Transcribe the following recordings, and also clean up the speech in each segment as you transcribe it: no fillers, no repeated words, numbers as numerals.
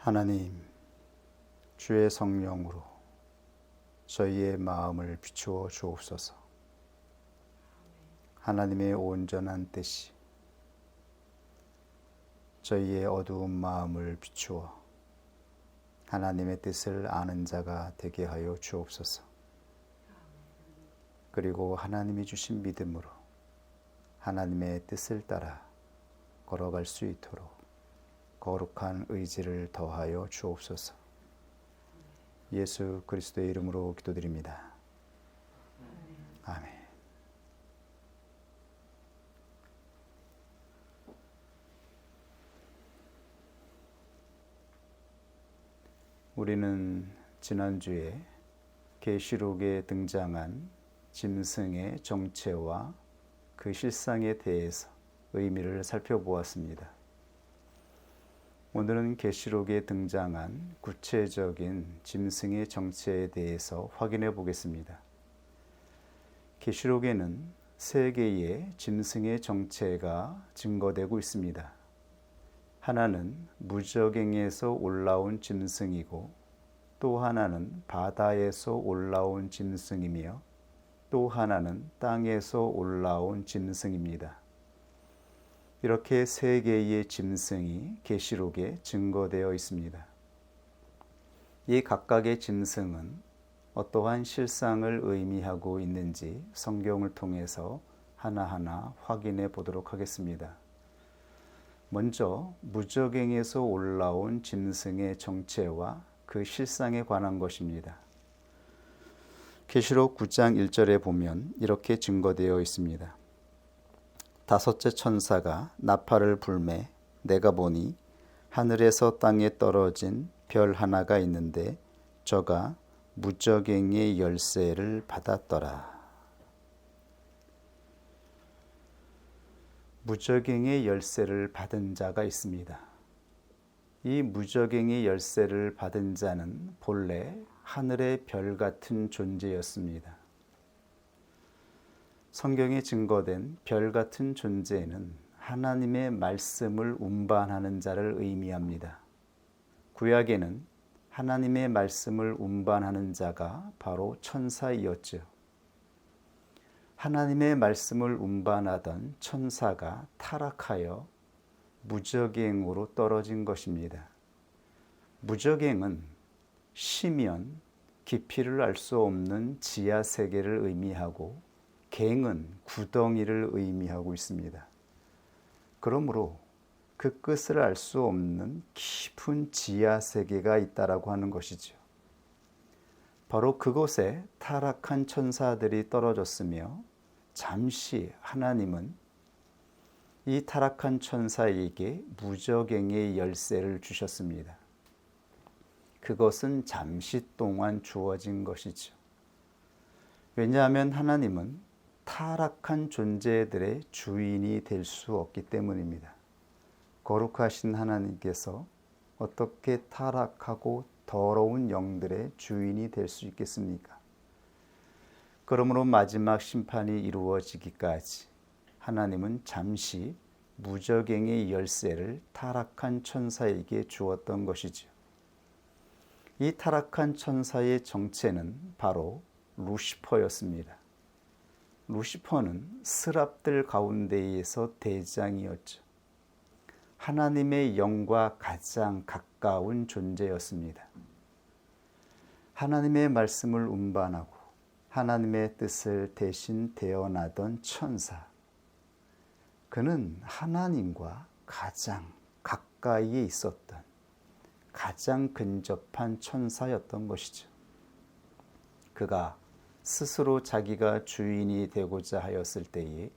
하나님, 주의 성령으로 저희의 마음을 비추어 주옵소서. 하나님의 온전한 뜻이 저희의 어두운 마음을 비추어 하나님의 뜻을 아는 자가 되게 하여 주옵소서. 그리고 하나님이 주신 믿음으로 하나님의 뜻을 따라 걸어갈 수 있도록 거룩한 의지를 더하여 주옵소서. 예수 그리스도의 이름으로 기도드립니다. 아멘. 우리는 지난주에 계시록에 등장한 짐승의 정체와 그 실상에 대해서 의미를 살펴보았습니다. 오늘은 계시록에 등장한 구체적인 짐승의 정체에 대해서 확인해 보겠습니다. 계시록에는 세 개의 짐승의 정체가 증거되고 있습니다. 하나는 무저갱에서 올라온 짐승이고, 또 하나는 바다에서 올라온 짐승이며, 또 하나는 땅에서 올라온 짐승입니다. 이렇게 세 개의 짐승이 계시록에 증거되어 있습니다. 이 각각의 짐승은 어떠한 실상을 의미하고 있는지 성경을 통해서 하나하나 확인해 보도록 하겠습니다. 먼저 무저갱에서 올라온 짐승의 정체와 그 실상에 관한 것입니다. 계시록 9장 1절에 보면 이렇게 증거되어 있습니다. 다섯째 천사가 나팔을 불매 내가 보니 하늘에서 땅에 떨어진 별 하나가 있는데 저가 무저갱의 열쇠를 받았더라. 무저갱의 열쇠를 받은 자가 있습니다. 이 무저갱의 열쇠를 받은 자는 본래 하늘의 별 같은 존재였습니다. 성경에 증거된 별 같은 존재는 하나님의 말씀을 운반하는 자를 의미합니다. 구약에는 하나님의 말씀을 운반하는 자가 바로 천사이었죠. 하나님의 말씀을 운반하던 천사가 타락하여 무저갱으로 떨어진 것입니다. 무저갱은 시면 깊이를 알 수 없는 지하 세계를 의미하고, 갱은 구덩이를 의미하고 있습니다. 그러므로 그 끝을 알 수 없는 깊은 지하 세계가 있다라고 하는 것이죠. 바로 그곳에 타락한 천사들이 떨어졌으며, 잠시 하나님은 이 타락한 천사에게 무저갱의 열쇠를 주셨습니다. 그것은 잠시 동안 주어진 것이죠. 왜냐하면 하나님은 타락한 존재들의 주인이 될 수 없기 때문입니다. 거룩하신 하나님께서 어떻게 타락하고 더러운 영들의 주인이 될 수 있겠습니까? 그러므로 마지막 심판이 이루어지기까지 하나님은 잠시 무저갱의 열쇠를 타락한 천사에게 주었던 것이죠. 이 타락한 천사의 정체는 바로 루시퍼였습니다. 루시퍼는 스랍들 가운데에서 대장이었죠. 하나님의 영과 가장 가까운 존재였습니다. 하나님의 말씀을 운반하고 하나님의 뜻을 대신 대언하던 천사. 그는 하나님과 가장 가까이에 있었던 가장 근접한 천사였던 것이죠. 그가 스스로 자기가 주인이 되고자 하였을 때에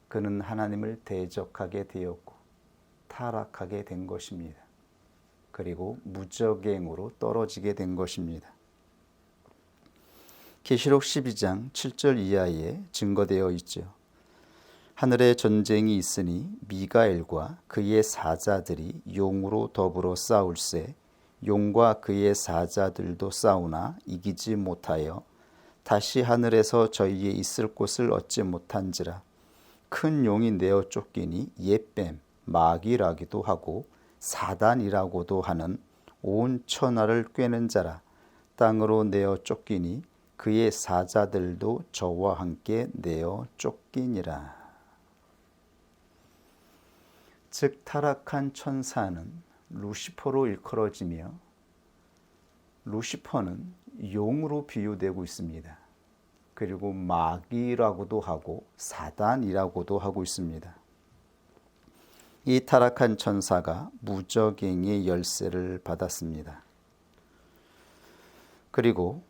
그는 하나님을 대적하게 되었고 타락하게 된 것입니다. 그리고 무저갱으로 떨어지게 된 것입니다. 계시록 12장 7절 이하에 증거되어 있죠. 하늘에 전쟁이 있으니 미가엘과 그의 사자들이 용으로 더불어 싸울세 용과 그의 사자들도 싸우나 이기지 못하여 다시 하늘에서 저희의 있을 곳을 얻지 못한지라. 큰 용이 내어 쫓기니 옛뱀 마귀라기도 하고 사단이라고도 하는 온 천하를 꿰는 자라. 땅으로 내어 쫓기니 그의 사자들도 저와 함께 내어 쫓기니라. 즉 타락한 천사는 루시퍼로 일컬어지며 루시퍼는 용으로 비유되고 있습니다. 그리고 마귀라고도 하고 사단이라고도 하고 있습니다. 이 타락한 천사가 무저갱의 열쇠를 받았습니다. 그리고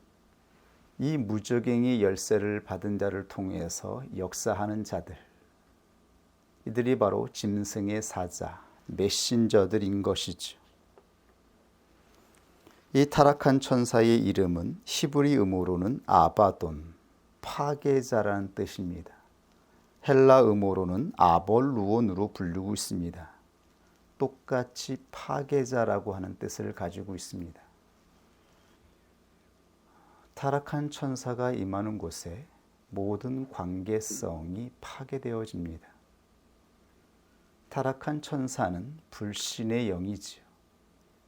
이 무저갱의 열쇠를 받은 자를 통해서 역사하는 자들, 이들이 바로 짐승의 사자, 메신저들인 것이죠. 이 타락한 천사의 이름은 히브리음으로는 아바돈, 파괴자라는 뜻입니다. 헬라음으로는 아볼루온으로 부르고 있습니다. 똑같이 파괴자라고 하는 뜻을 가지고 있습니다. 타락한 천사가 임하는 곳에 모든 관계성이 파괴되어집니다. 타락한 천사는 불신의 영이지요.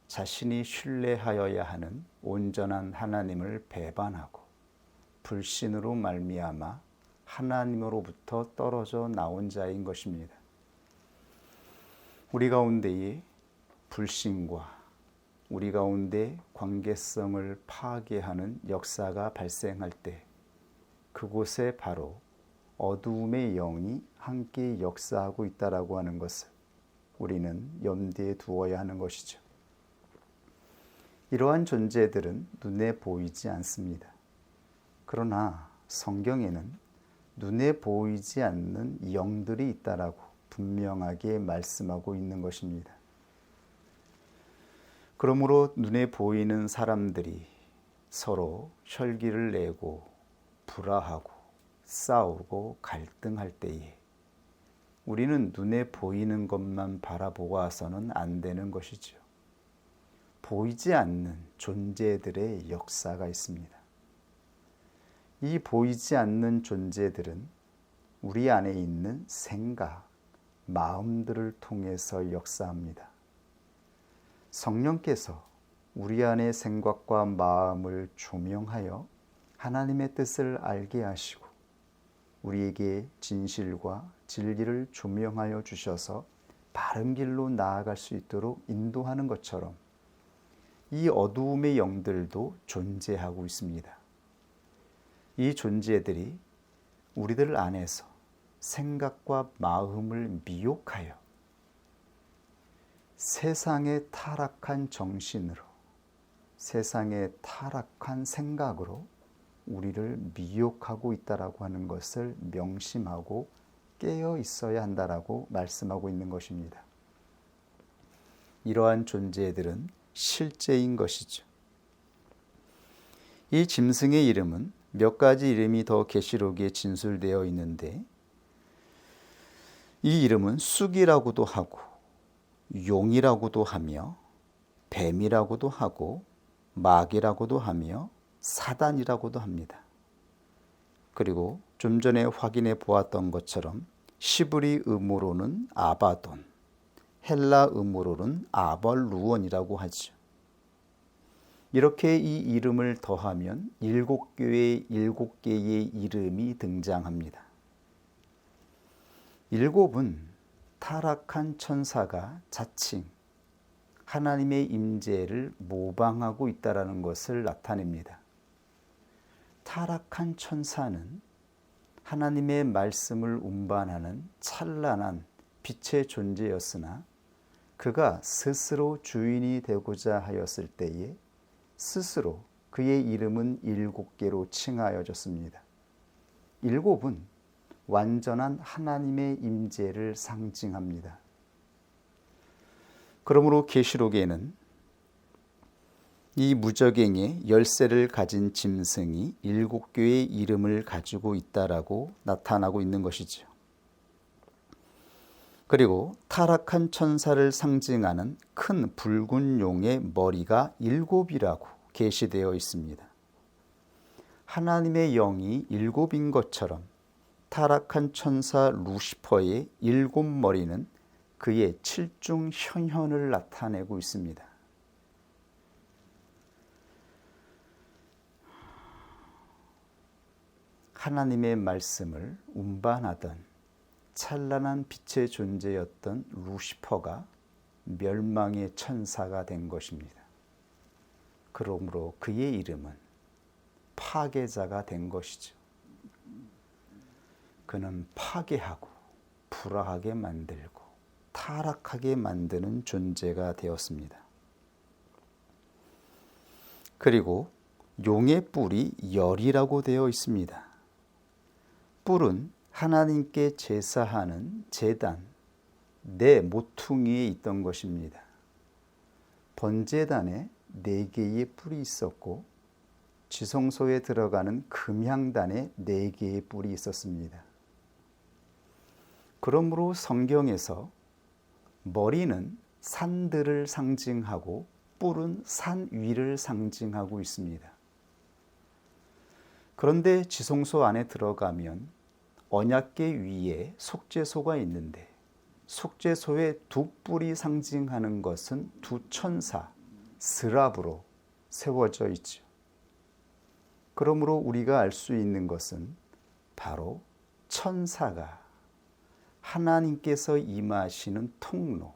자신이 신뢰하여야 하는 온전한 하나님을 배반하고 불신으로 말미암아 하나님으로부터 떨어져 나온 자인 것입니다. 우리 가운데에 불신과 우리 가운데 관계성을 파괴하는 역사가 발생할 때 그곳에 바로 어두움의 영이 함께 역사하고 있다라고 하는 것을 우리는 염두에 두어야 하는 것이죠. 이러한 존재들은 눈에 보이지 않습니다. 그러나 성경에는 눈에 보이지 않는 영들이 있다라고 분명하게 말씀하고 있는 것입니다. 그러므로 눈에 보이는 사람들이 서로 혈기를 내고 불화하고 싸우고 갈등할 때에 우리는 눈에 보이는 것만 바라보고 와서는 안 되는 것이죠. 보이지 않는 존재들의 역사가 있습니다. 이 보이지 않는 존재들은 우리 안에 있는 생각, 마음들을 통해서 역사합니다. 성령께서 우리 안의 생각과 마음을 조명하여 하나님의 뜻을 알게 하시고 우리에게 진실과 진리를 조명하여 주셔서 바른 길로 나아갈 수 있도록 인도하는 것처럼 이 어두움의 영들도 존재하고 있습니다. 이 존재들이 우리들 안에서 생각과 마음을 미혹하여 세상의 타락한 정신으로, 세상의 타락한 생각으로 우리를 미혹하고 있다라고 하는 것을 명심하고 깨어 있어야 한다라고 말씀하고 있는 것입니다. 이러한 존재들은 실제인 것이죠. 이 짐승의 이름은 몇 가지 이름이 더 계시록에 진술되어 있는데 이 이름은 쑥이라고도 하고 용이라고도 하며 뱀이라고도 하고 마귀라고도 하며 사단이라고도 합니다. 그리고 좀 전에 확인해 보았던 것처럼 시브리 음으로는 아바돈, 헬라 음으로는 아벌루온이라고 하죠. 이렇게 이 이름을 더하면 7교회의 7개의 이름이 등장합니다. 7은 타락한 천사가 자칭 하나님의 임재를 모방하고 있다는 것을 나타냅니다. 타락한 천사는 하나님의 말씀을 운반하는 찬란한 빛의 존재였으나 그가 스스로 주인이 되고자 하였을 때에 스스로 그의 이름은 7개로 칭하여졌습니다. 7은 완전한 하나님의 임재를 상징합니다. 그러므로 계시록에는 이 무저갱의 열쇠를 가진 짐승이 7교의 이름을 가지고 있다라고 나타나고 있는 것이죠. 그리고 타락한 천사를 상징하는 큰 붉은 용의 머리가 7이라고 계시되어 있습니다. 하나님의 영이 7인 것처럼 타락한 천사 루시퍼의 7머리는 그의 7중 현현을 나타내고 있습니다. 하나님의 말씀을 운반하던 찬란한 빛의 존재였던 루시퍼가 멸망의 천사가 된 것입니다. 그러므로 그의 이름은 파괴자가 된 것이죠. 그는 파괴하고 불화하게 만들고 타락하게 만드는 존재가 되었습니다. 그리고 용의 뿔이 열이라고 되어 있습니다. 뿔은 하나님께 제사하는 제단, 네 모퉁이에 있던 것입니다. 번제단에 4개의 뿔이 있었고 지성소에 들어가는 금향단에 4개의 뿔이 있었습니다. 그러므로 성경에서 머리는 산들을 상징하고 뿔은 산 위를 상징하고 있습니다. 그런데 지성소 안에 들어가면 언약궤 위에 속죄소가 있는데 속죄소의 2뿔이 상징하는 것은 2 천사, 스랍으로 세워져 있죠. 그러므로 우리가 알 수 있는 것은 바로 천사가 하나님께서 임하시는 통로,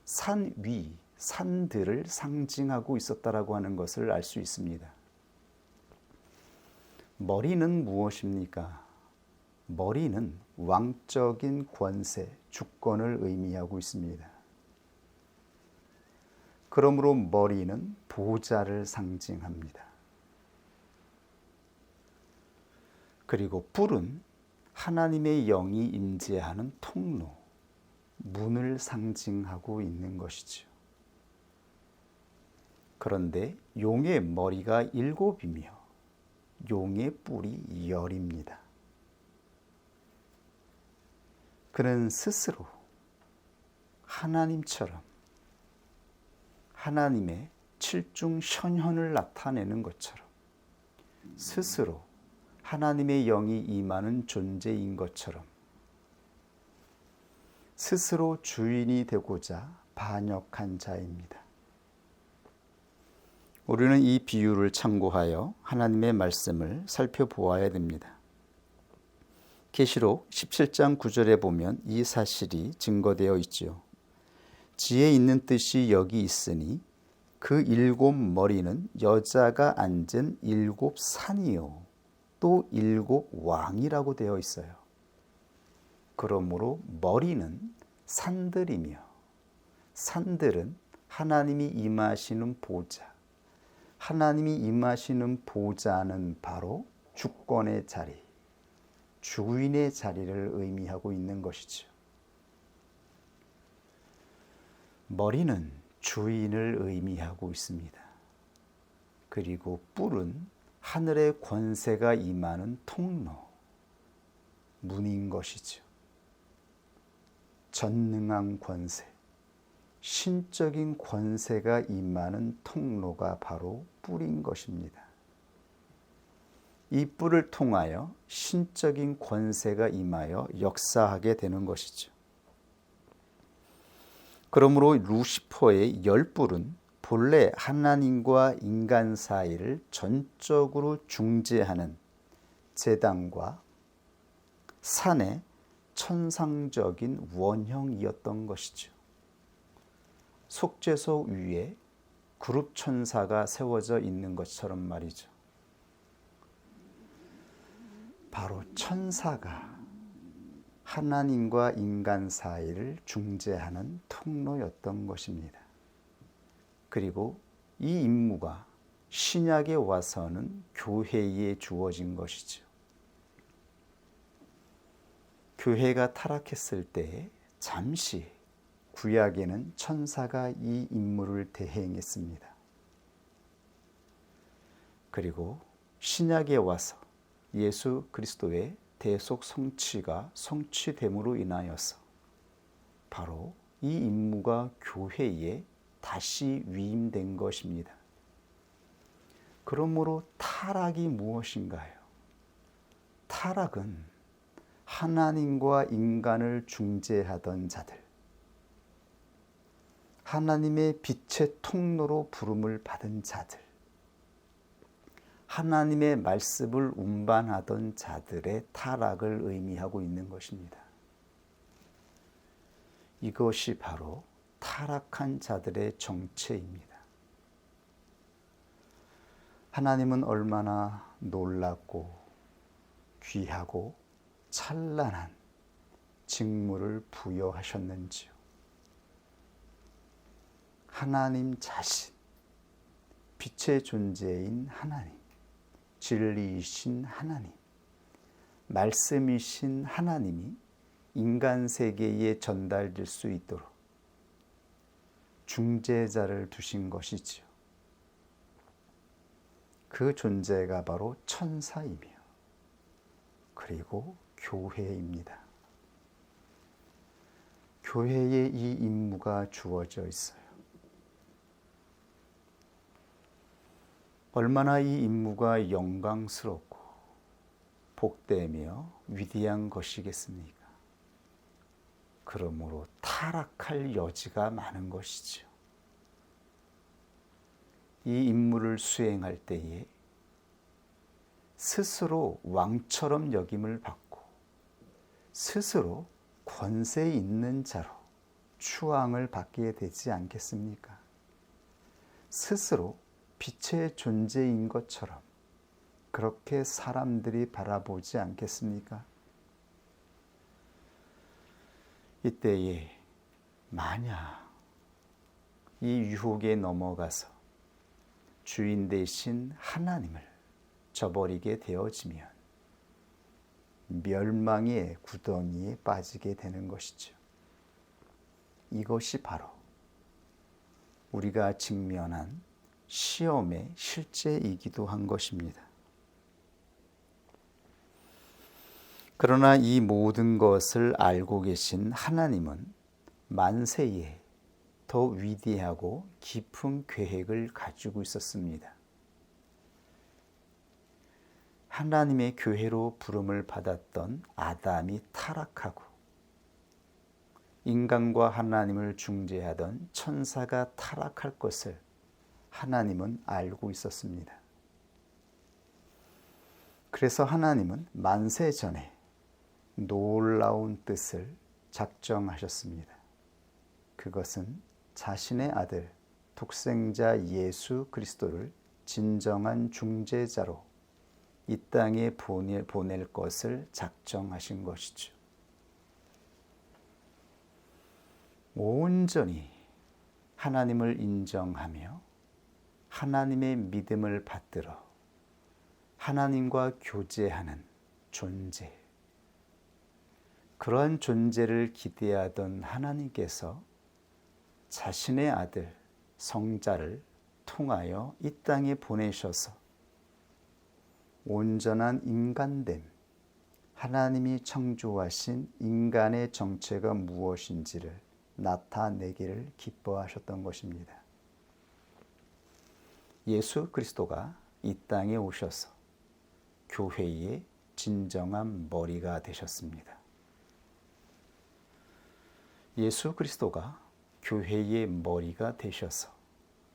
산 위, 산들을 상징하고 있었다라고 하는 것을 알 수 있습니다. 머리는 무엇입니까? 머리는 왕적인 권세, 주권을 의미하고 있습니다. 그러므로 머리는 보좌를 상징합니다. 그리고 뿔은 하나님의 영이 임재하는 통로, 문을 상징하고 있는 것이죠. 그런데 용의 머리가 7이며 용의 뿔이 10입니다. 그는 스스로 하나님처럼 하나님의 7중 현현을 나타내는 것처럼 스스로 하나님의 영이 임하는 존재인 것처럼 스스로 주인이 되고자 반역한 자입니다. 우리는 이 비유를 참고하여 하나님의 말씀을 살펴보아야 됩니다. 계시록 17장 9절에 보면 이 사실이 증거되어 있지요. 지혜 있는 뜻이 여기 있으니 그 7 머리는 여자가 앉은 7 산이요 또 7 왕이라고 되어 있어요. 그러므로 머리는 산들이며 산들은 하나님이 임하시는 보좌, 하나님이 임하시는 보좌는 바로 주권의 자리, 주인의 자리를 의미하고 있는 것이죠. 머리는 주인을 의미하고 있습니다. 그리고 뿔은 하늘의 권세가 임하는 통로, 문인 것이죠. 전능한 권세, 신적인 권세가 임하는 통로가 바로 뿔인 것입니다. 이 뿔을 통하여 신적인 권세가 임하여 역사하게 되는 것이죠. 그러므로 루시퍼의 10뿔은 본래 하나님과 인간 사이를 전적으로 중재하는 제단과 산의 천상적인 원형이었던 것이죠. 속죄소 위에 그룹 천사가 세워져 있는 것처럼 말이죠. 바로 천사가 하나님과 인간 사이를 중재하는 통로였던 것입니다. 그리고 이 임무가 신약에 와서는 교회에 주어진 것이죠. 교회가 타락했을 때 잠시 구약에는 천사가 이 임무를 대행했습니다. 그리고 신약에 와서 예수 그리스도의 대속 성취가 성취됨으로 인하여서 바로 이 임무가 교회에 다시 위임된 것입니다. 그러므로 타락이 무엇인가요? 타락은 하나님과 인간을 중재하던 자들, 하나님의 빛의 통로로 부름을 받은 자들, 하나님의 말씀을 운반하던 자들의 타락을 의미하고 있는 것입니다. 이것이 바로 타락한 자들의 정체입니다. 하나님은 얼마나 놀랍고 귀하고 찬란한 직무를 부여하셨는지요. 하나님 자신, 빛의 존재인 하나님, 진리이신 하나님, 말씀이신 하나님이 인간 세계에 전달될 수 있도록 중재자를 두신 것이지요. 그 존재가 바로 천사이며 그리고 교회입니다. 교회에 이 임무가 주어져 있어요. 얼마나 이 임무가 영광스럽고 복되며 위대한 것이겠습니까? 그러므로 타락할 여지가 많은 것이죠. 이 임무를 수행할 때에 스스로 왕처럼 여김을 받고 스스로 권세 있는 자로 추앙을 받게 되지 않겠습니까? 스스로 빛의 존재인 것처럼 그렇게 사람들이 바라보지 않겠습니까? 이때에 만약 이 유혹에 넘어가서 주인 대신 하나님을 저버리게 되어지면 멸망의 구덩이에 빠지게 되는 것이죠. 이것이 바로 우리가 직면한 시험의 실제이기도 한 것입니다. 그러나 이 모든 것을 알고 계신 하나님은 만세에 더 위대하고 깊은 계획을 가지고 있었습니다. 하나님의 교회로 부름을 받았던 아담이 타락하고 인간과 하나님을 중재하던 천사가 타락할 것을 하나님은 알고 있었습니다. 그래서 하나님은 만세 전에 놀라운 뜻을 작정하셨습니다. 그것은 자신의 아들 독생자 예수 그리스도를 진정한 중재자로 이 땅에 보낼 것을 작정하신 것이죠. 온전히 하나님을 인정하며 하나님의 믿음을 받들어 하나님과 교제하는 존재, 그러한 존재를 기대하던 하나님께서 자신의 아들 성자를 통하여 이 땅에 보내셔서 온전한 인간됨, 하나님이 창조하신 인간의 정체가 무엇인지를 나타내기를 기뻐하셨던 것입니다. 예수 그리스도가 이 땅에 오셔서 교회의 진정한 머리가 되셨습니다. 예수 그리스도가 교회의 머리가 되셔서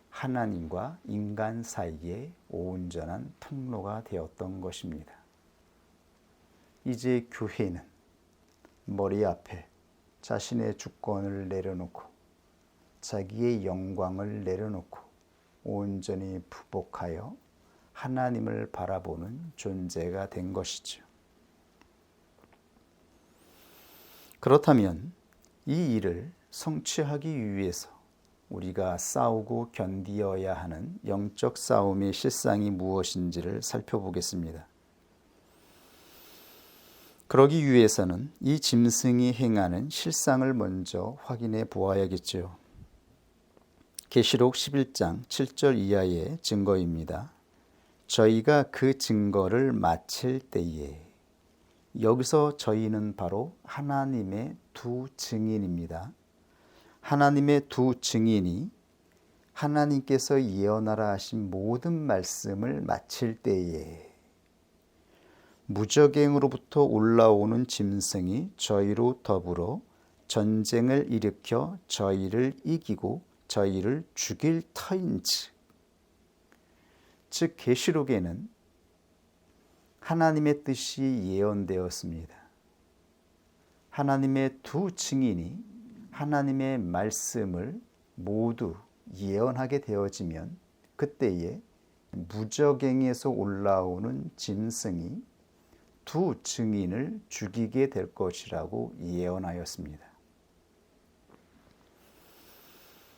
하나님과 인간 사이에 온전한 통로가 되었던 것입니다. 이제 교회는 머리 앞에 자신의 주권을 내려놓고 자기의 영광을 내려놓고 온전히 부복하여 하나님을 바라보는 존재가 된 것이죠. 그렇다면 이 일을 성취하기 위해서 우리가 싸우고 견디어야 하는 영적 싸움의 실상이 무엇인지를 살펴보겠습니다. 그러기 위해서는 이 짐승이 행하는 실상을 먼저 확인해 보아야겠죠. 계시록 11장 7절 이하의 증거입니다. 저희가 그 증거를 마칠 때에, 여기서 저희는 바로 하나님의 두 증인입니다. 하나님의 두 증인이 하나님께서 예언하라 하신 모든 말씀을 마칠 때에 무적행으로부터 올라오는 짐승이 저희로 더불어 전쟁을 일으켜 저희를 이기고 저희를 죽일 터인즉, 즉 계시록에는 하나님의 뜻이 예언되었습니다. 하나님의 두 증인이 하나님의 말씀을 모두 예언하게 되어지면 그때에 무저갱에서 올라오는 짐승이 두 증인을 죽이게 될 것이라고 예언하였습니다.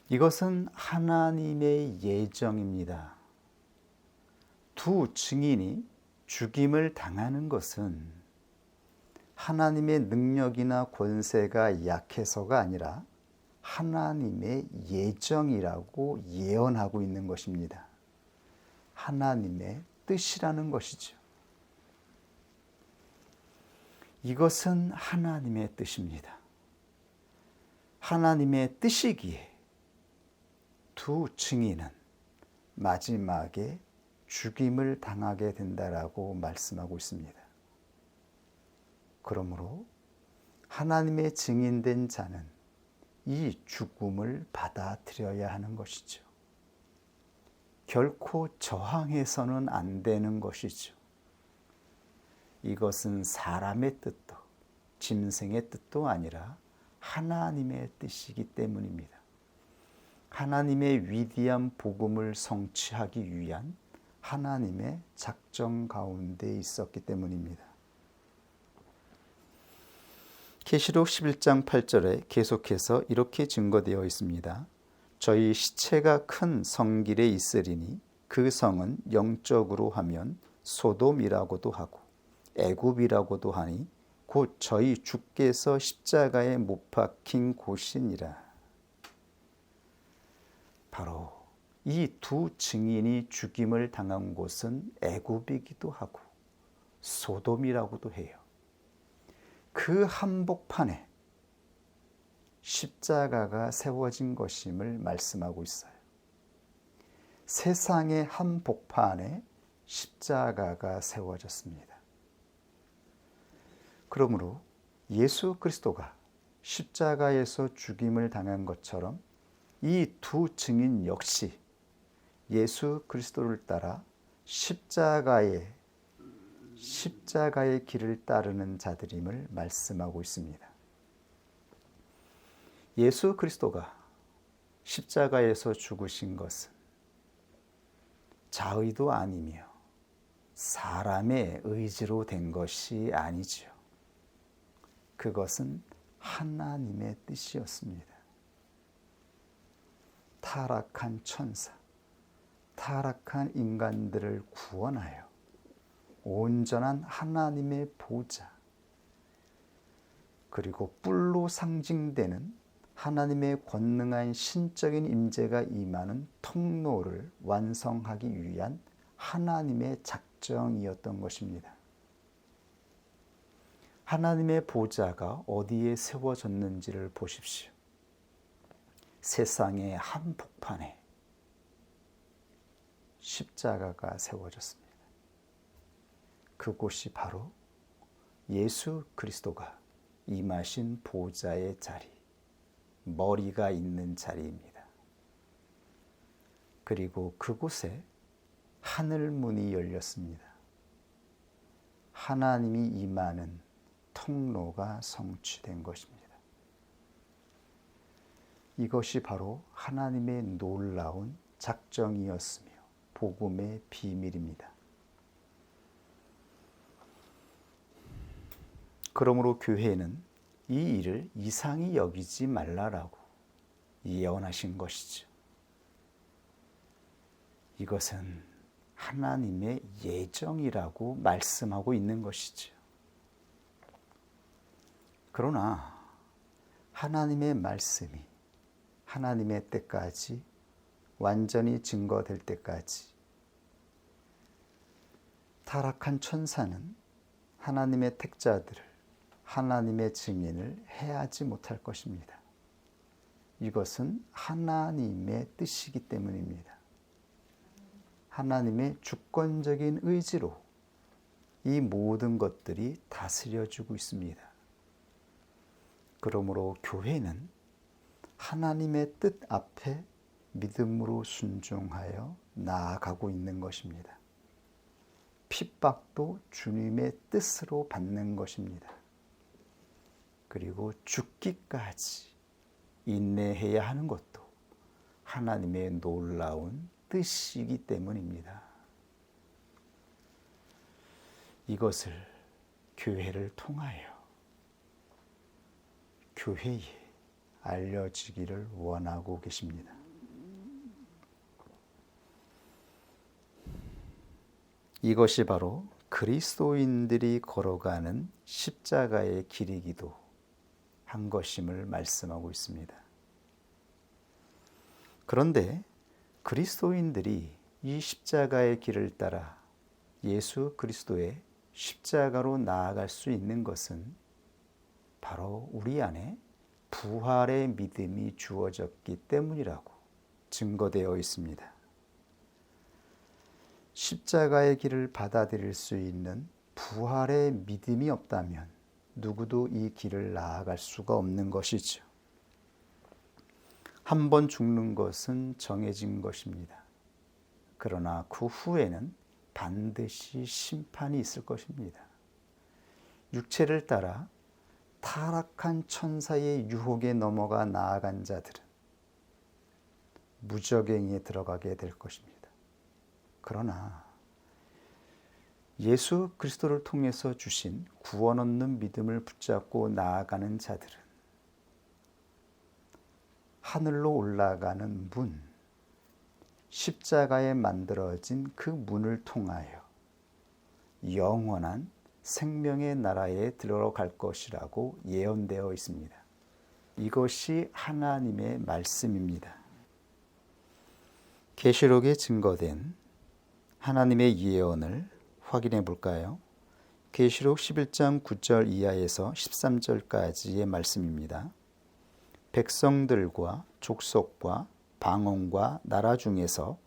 이것은 하나님의 예정입니다. 두 증인이 죽임을 당하는 것은 하나님의 능력이나 권세가 약해서가 아니라 하나님의 예정이라고 예언하고 있는 것입니다. 하나님의 뜻이라는 것이죠. 이것은 하나님의 뜻입니다. 하나님의 뜻이기에 두 증인은 마지막에 죽임을 당하게 된다라고 말씀하고 있습니다. 그러므로 하나님의 증인된 자는 이 죽음을 받아들여야 하는 것이죠. 결코 저항해서는 안 되는 것이죠. 이것은 사람의 뜻도 짐승의 뜻도 아니라 하나님의 뜻이기 때문입니다. 하나님의 위대한 복음을 성취하기 위한 하나님의 작정 가운데 있었기 때문입니다. 계시록 11장 8절에 계속해서 이렇게 증거되어 있습니다. 저희 시체가 큰 성길에 있으리니 그 성은 영적으로 하면 소돔이라고도 하고 애굽이라고도 하니 곧 저희 주께서 십자가에 못 박힌 곳이니라. 바로 이 두 증인이 죽임을 당한 곳은 애굽이기도 하고 소돔이라고도 해요. 그 한복판에 십자가가 세워진 것임을 말씀하고 있어요. 세상의 한복판에 십자가가 세워졌습니다. 그러므로 예수 그리스도가 십자가에서 죽임을 당한 것처럼 이 두 증인 역시 예수 그리스도를 따라 십자가의 길을 따르는 자들임을 말씀하고 있습니다. 예수 그리스도가 십자가에서 죽으신 것은 자의도 아니며 사람의 의지로 된 것이 아니죠. 그것은 하나님의 뜻이었습니다. 타락한 천사, 타락한 인간들을 구원하여 온전한 하나님의 보좌, 그리고 뿔로 상징되는 하나님의 권능한 신적인 임재가 임하는 통로를 완성하기 위한 하나님의 작정이었던 것입니다. 하나님의 보좌가 어디에 세워졌는지를 보십시오. 세상의 한복판에 십자가가 세워졌습니다. 그곳이 바로 예수 그리스도가 임하신 보좌의 자리, 머리가 있는 자리입니다. 그리고 그곳에 하늘문이 열렸습니다. 하나님이 임하는 통로가 성취된 것입니다. 이것이 바로 하나님의 놀라운 작정이었으며 복음의 비밀입니다. 그러므로 교회는 이 일을 이상히 여기지 말라라고 예언하신 것이죠. 이것은 하나님의 예정이라고 말씀하고 있는 것이죠. 그러나 하나님의 말씀이 하나님의 때까지 완전히 증거될 때까지 타락한 천사는 하나님의 택자들을, 하나님의 증인을 해하지 못할 것입니다. 이것은 하나님의 뜻이기 때문입니다. 하나님의 주권적인 의지로 이 모든 것들이 다스려지고 있습니다. 그러므로 교회는 하나님의 뜻 앞에 믿음으로 순종하여 나아가고 있는 것입니다. 핍박도 주님의 뜻으로 받는 것입니다. 그리고 죽기까지 인내해야 하는 것도 하나님의 놀라운 뜻이기 때문입니다. 이것을 교회를 통하여 교회에 알려지기를 원하고 계십니다. 이것이 바로 그리스도인들이 걸어가는 십자가의 길이기도 한 것임을 말씀하고 있습니다. 그런데 그리스도인들이 이 십자가의 길을 따라 예수 그리스도의 십자가로 나아갈 수 있는 것은 바로 우리 안에 부활의 믿음이 주어졌기 때문이라고 증거되어 있습니다. 십자가의 길을 받아들일 수 있는 부활의 믿음이 없다면 누구도 이 길을 나아갈 수가 없는 것이죠. 한 번 죽는 것은 정해진 것입니다. 그러나 그 후에는 반드시 심판이 있을 것입니다. 육체를 따라 타락한 천사의 유혹에 넘어가 나아간 자들은 무저갱이에 들어가게 될 것입니다. 그러나 예수 그리스도를 통해서 주신 구원 얻는 믿음을 붙잡고 나아가는 자들은 하늘로 올라가는 문, 십자가에 만들어진 그 문을 통하여 영원한 생명의 나라에 들어갈 것이라고 예언되어 있습니다. 이것이 하나님의 말씀입니다. 계시록에 증거된 하나님의 예언을 확인해 볼까요? 계시록 11장 9절 이하에서 13절까지의 말씀입니다. 백성들과 족속과 방언과 나라 중에서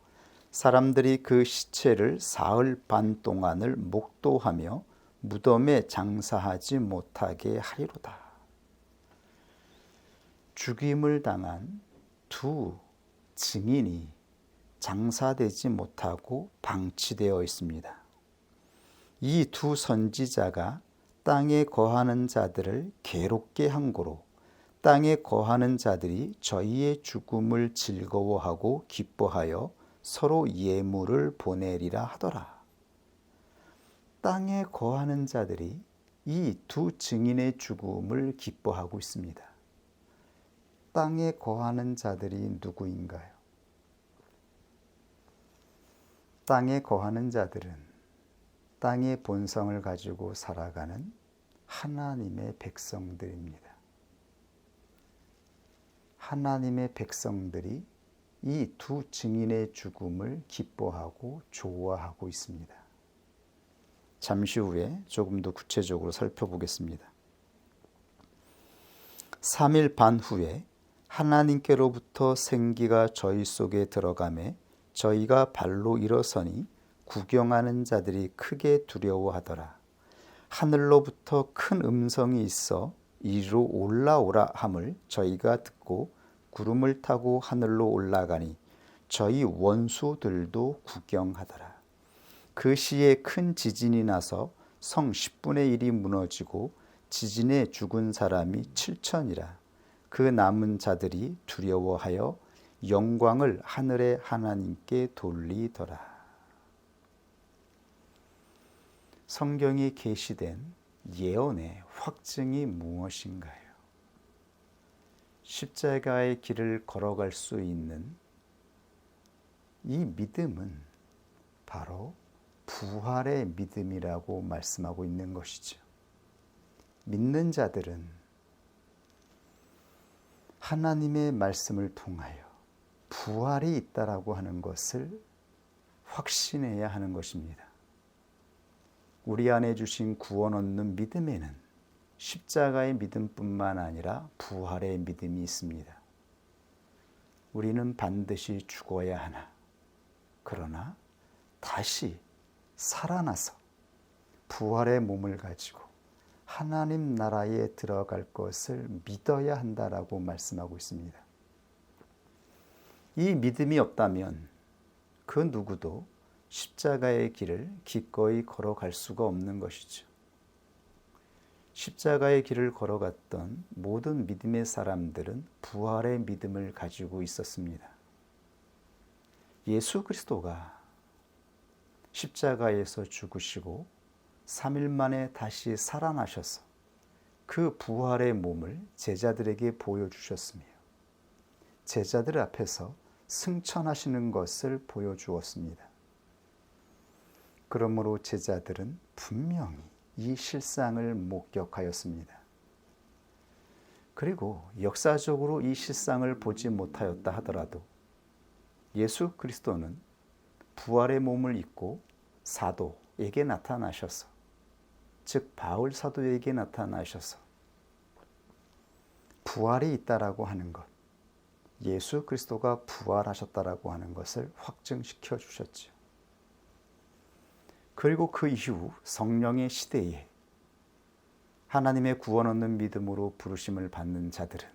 사람들이 그 시체를 사흘 반 동안을 목도하며 무덤에 장사하지 못하게 하리로다. 죽임을 당한 두 증인이 장사되지 못하고 방치되어 있습니다. 이 두 선지자가 땅에 거하는 자들을 괴롭게 한 고로 땅에 거하는 자들이 저희의 죽음을 즐거워하고 기뻐하여 서로 예물을 보내리라 하더라. 땅에 거하는 자들이 이 두 증인의 죽음을 기뻐하고 있습니다. 땅에 거하는 자들이 누구인가요? 땅에 거하는 자들은 땅의 본성을 가지고 살아가는 하나님의 백성들입니다. 하나님의 백성들이 이 두 증인의 죽음을 기뻐하고 좋아하고 있습니다. 잠시 후에 조금 더 구체적으로 살펴보겠습니다. 3일 반 후에 하나님께로부터 생기가 저희 속에 들어가매 저희가 발로 일어서니 구경하는 자들이 크게 두려워하더라. 하늘로부터 큰 음성이 있어 이리로 올라오라 함을 저희가 듣고 구름을 타고 하늘로 올라가니 저희 원수들도 구경하더라. 그 시에 큰 지진이 나서 성 10분의 1이 무너지고 지진에 죽은 사람이 7천이라. 그 남은 자들이 두려워하여 영광을 하늘의 하나님께 돌리더라. 성경에 계시된 예언의 확증이 무엇인가요? 십자가의 길을 걸어갈 수 있는 이 믿음은 바로 부활의 믿음이라고 말씀하고 있는 것이죠. 믿는 자들은 하나님의 말씀을 통하여 부활이 있다라고 하는 것을 확신해야 하는 것입니다. 우리 안에 주신 구원 얻는 믿음에는 십자가의 믿음뿐만 아니라 부활의 믿음이 있습니다. 우리는 반드시 죽어야 하나, 그러나 다시 살아나서 부활의 몸을 가지고 하나님 나라에 들어갈 것을 믿어야 한다라고 말씀하고 있습니다. 이 믿음이 없다면 그 누구도 십자가의 길을 기꺼이 걸어갈 수가 없는 것이죠. 십자가의 길을 걸어갔던 모든 믿음의 사람들은 부활의 믿음을 가지고 있었습니다. 예수 그리스도가 십자가에서 죽으시고 3일 만에 다시 살아나셔서 그 부활의 몸을 제자들에게 보여주셨으며 제자들 앞에서 승천하시는 것을 보여주었습니다. 그러므로 제자들은 분명히 이 실상을 목격하였습니다. 그리고 역사적으로 이 실상을 보지 못하였다 하더라도 예수 그리스도는 부활의 몸을 입고 사도에게 나타나셔서, 즉 바울 사도에게 나타나셔서 부활이 있다라고 하는 것, 예수 그리스도가 부활하셨다라고 하는 것을 확증시켜 주셨죠. 그리고 그 이후 성령의 시대에 하나님의 구원 얻는 믿음으로 부르심을 받는 자들은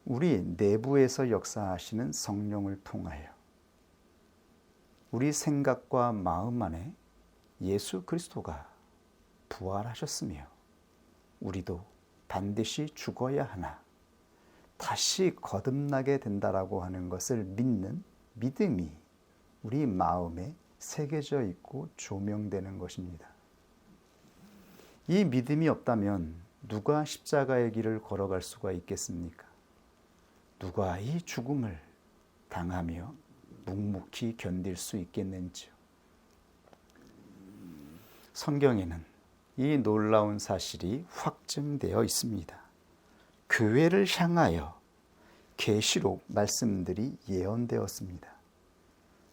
우리 내부에서 역사하시는 성령을 통하여 우리 생각과 마음 안에 예수 그리스도가 부활하셨으며 우리도 반드시 죽어야 하나 다시 거듭나게 된다라고 하는 것을 믿는 믿음이 우리 마음에 새겨져 있고 조명되는 것입니다. 이 믿음이 없다면 누가 십자가의 길을 걸어갈 수가 있겠습니까? 누가 이 죽음을 당하며 묵묵히 견딜 수 있겠는지요? 성경에는 이 놀라운 사실이 확증되어 있습니다. 교회를 향하여 계시록 말씀들이 예언되었습니다.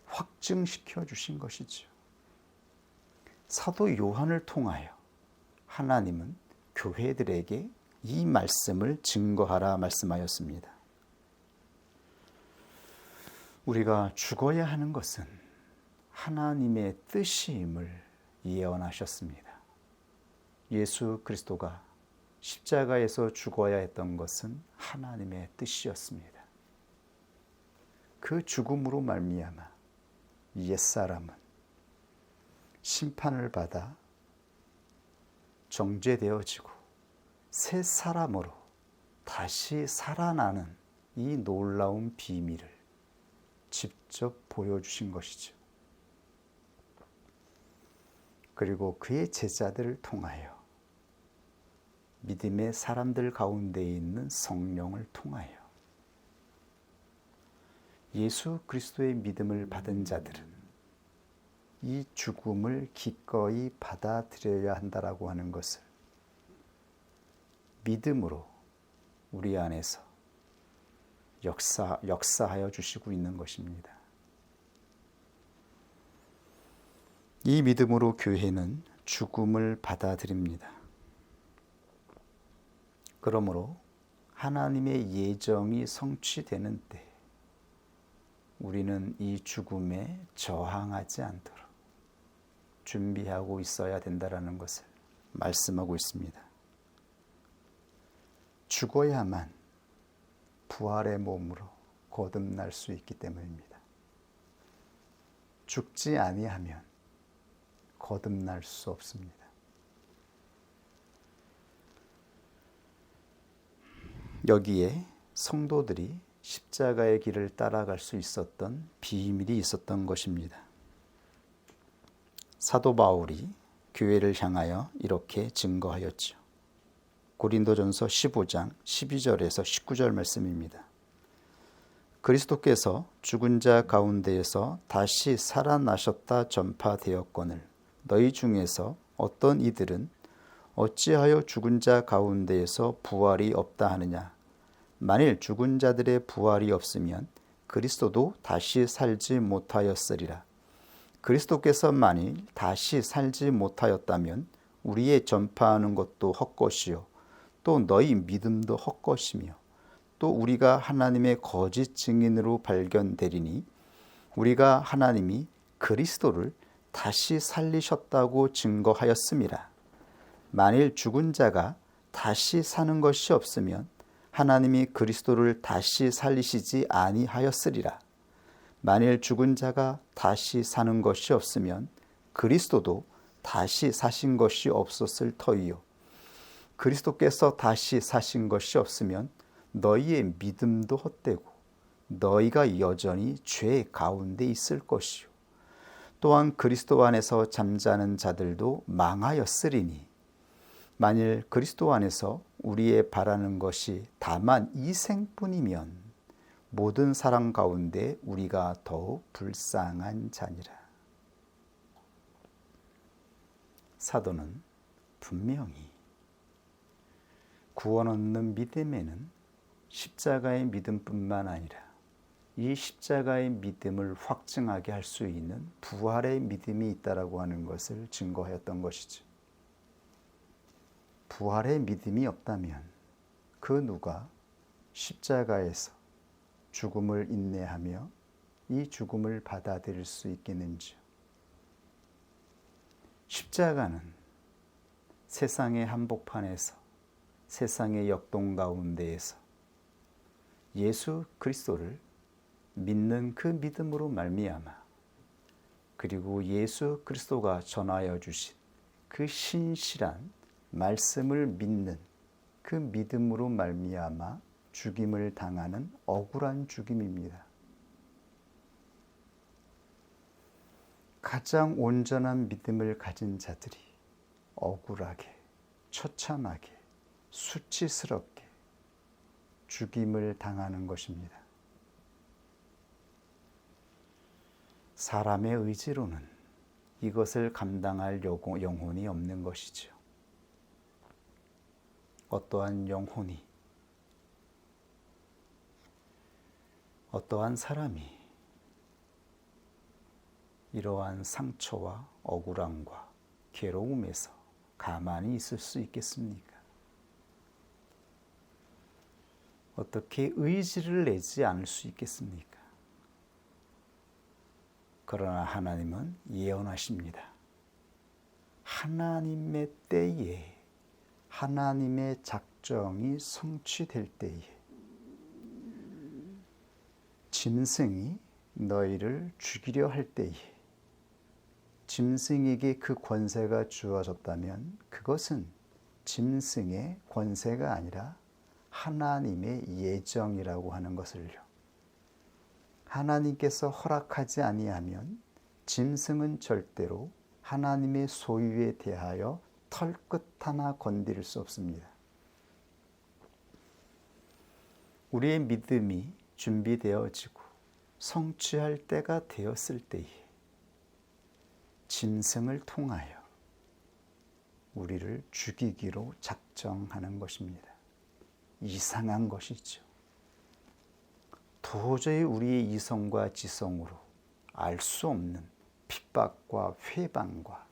확증시켜 주신 것이죠. 사도 요한을 통하여 하나님은 교회들에게 이 말씀을 증거하라 말씀하였습니다. 우리가 죽어야 하는 것은 하나님의 뜻임을 예언하셨습니다. 예수 그리스도가 십자가에서 죽어야 했던 것은 하나님의 뜻이었습니다. 그 죽음으로 말미암아 옛사람은 심판을 받아 정죄되어지고 새 사람으로 다시 살아나는 이 놀라운 비밀을 직접 보여주신 것이죠. 그리고 그의 제자들을 통하여 믿음의 사람들 가운데 있는 성령을 통하여 예수 그리스도의 믿음을 받은 자들은 이 죽음을 기꺼이 받아들여야 한다라고 하는 것을 믿음으로 우리 안에서 역사하여 주시고 있는 것입니다. 이 믿음으로 교회는 죽음을 받아들입니다. 그러므로 하나님의 예정이 성취되는 때 우리는 이 죽음에 저항하지 않도록 준비하고 있어야 된다라는 것을 말씀하고 있습니다. 죽어야만 부활의 몸으로 거듭날 수 있기 때문입니다. 죽지 아니하면 거듭날 수 없습니다. 여기에 성도들이 십자가의 길을 따라갈 수 있었던 비밀이 있었던 것입니다. 사도 바울이 교회를 향하여 이렇게 증거하였죠. 고린도전서 15장 12절에서 19절 말씀입니다. 그리스도께서 죽은 자 가운데에서 다시 살아나셨다 전파되었거늘 너희 중에서 어떤 이들은 어찌하여 죽은 자 가운데에서 부활이 없다 하느냐. 만일 죽은 자들의 부활이 없으면 그리스도도 다시 살지 못하였으리라. 그리스도께서 만일 다시 살지 못하였다면 우리의 전파하는 것도 헛것이요 또 너희 믿음도 헛것이며 또 우리가 하나님의 거짓 증인으로 발견되리니 우리가 하나님이 그리스도를 다시 살리셨다고 증거하였음이라. 만일 죽은 자가 다시 사는 것이 없으면 하나님이 그리스도를 다시 살리시지 아니하였으리라. 만일 죽은 자가 다시 사는 것이 없으면 그리스도도 다시 사신 것이 없었을 터이요. 그리스도께서 다시 사신 것이 없으면 너희의 믿음도 헛되고 너희가 여전히 죄 가운데 있을 것이요. 또한 그리스도 안에서 잠자는 자들도 망하였으리니 만일 그리스도 안에서 우리의 바라는 것이 다만 이 생뿐이면 모든 사람 가운데 우리가 더욱 불쌍한 자니라. 사도는 분명히 구원 얻는 믿음에는 십자가의 믿음뿐만 아니라 이 십자가의 믿음을 확증하게 할 수 있는 부활의 믿음이 있다라고 하는 것을 증거하였던 것이죠. 부활의 믿음이 없다면 그 누가 십자가에서 죽음을 인내하며 이 죽음을 받아들일 수 있겠는지요. 십자가는 세상의 한복판에서 세상의 역동 가운데에서 예수 그리스도를 믿는 그 믿음으로 말미암아 그리고 예수 그리스도가 전하여 주신 그 신실한 말씀을 믿는 그 믿음으로 말미암아 죽임을 당하는 억울한 죽임입니다. 가장 온전한 믿음을 가진 자들이 억울하게, 처참하게, 수치스럽게 죽임을 당하는 것입니다. 사람의 의지로는 이것을 감당할 영혼이 없는 것이죠. 어떠한 영혼이, 어떠한 사람이 이러한 상처와 억울함과 괴로움에서 가만히 있을 수 있겠습니까? 어떻게 의지를 내지 않을 수 있겠습니까? 그러나 하나님은 예언하십니다. 하나님의 때에 하나님의 작정이 성취될 때에 짐승이 너희를 죽이려 할 때에 짐승에게 그 권세가 주어졌다면 그것은 짐승의 권세가 아니라 하나님의 예정이라고 하는 것을요. 하나님께서 허락하지 아니하면 짐승은 절대로 하나님의 소유에 대하여 털끝 하나 건드릴 수 없습니다. 우리의 믿음이 준비되어지고 성취할 때가 되었을 때에 짐승을 통하여 우리를 죽이기로 작정하는 것입니다. 이상한 것이죠. 도저히 우리의 이성과 지성으로 알 수 없는 핍박과 회방과